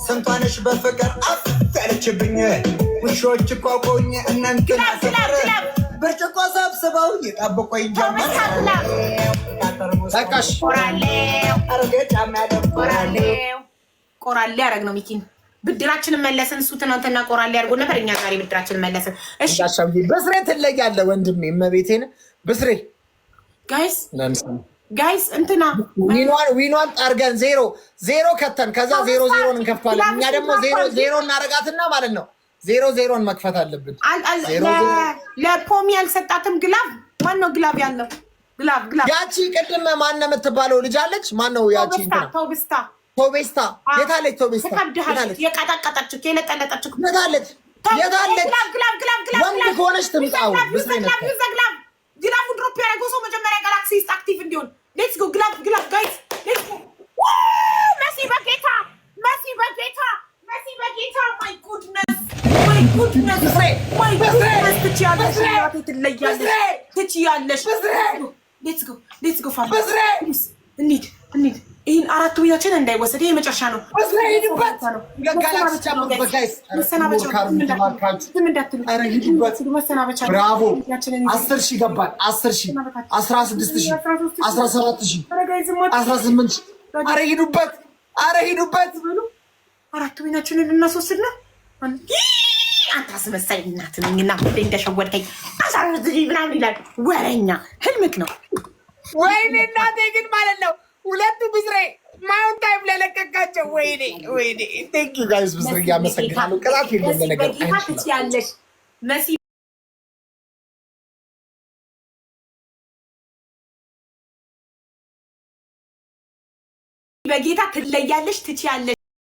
سنتانش بفكر أفعلتشبني وشوش كوكوني أنك برشكو سبسبو يتابقوا ينجمع سكش أرجع جامعة ቆራሌ አረግነው ሚኪን ብድራችን መለሰን እሱ ትናንትና ቆራሌ አርጎ ነበር እኛ ዛሬ ብድራችን መለሰን እሺ በስሬ ትለያለህ ወንድሜ እመቤቴን በስሬ ጋይስ እንትና ዊኗን አርገን 0 ከተን ከዛ 0 እንከፍታለን እኛ ደግሞ 0 እናረጋትና ማለት ነው 0 መክፈት አለብን ለፖሚ ያልሰጣትም ግላብ ማን ነው ግላብ ያለው ግላብ ያቺ ቅድም ማን ነው የምትባለው ልጅ አለች ማን ነው ያቺ እንትና ቶቤስታ የታለች ቶቤስታ የታለች የቀጣቀጣችሁ የለጠለጣችሁ የታለች ግላብ ወንድ ከሆነች ትምጣው ግላብ ድሮፕ ያደረገው ሰው መጀመሪያ ጋላክሲ ኢስት አክቲቭ እንዲሆን ሌትስ ጎ ግላብ ጋይስ ሌትስ ጎ መሲ በጌታ ማይ ጉድነስ ሌትስ ጎ ፋሚሊ እንሂድ ይህን አራቱ ቤታችን እንዳይወሰድ ይሄ መጨረሻ ነው። ብራቮ 10,000 ገባን 10,000 16,000 17,000 18,000 ኧረ ሂዱበት አራቱ ቤታችንን ልናስወስድ ነው። አንተ አስመሳይ እናት ነኝና እንደሸወድከኝ ምናምን ይላል ወረኛ ህልምክ ነው። ወይኔ እናቴ ግን ማለት ነው ሁለቱ ብስሬ ማውንት ታይም ለለቀቃቸው ወይኔ ቴንክ ዩ ጋይስ ብስሬ ያመሰግናሉ። ቅጣት የለም ነገር ያለሽ መሲ በጌታ ትለያለሽ ትችያለሽ።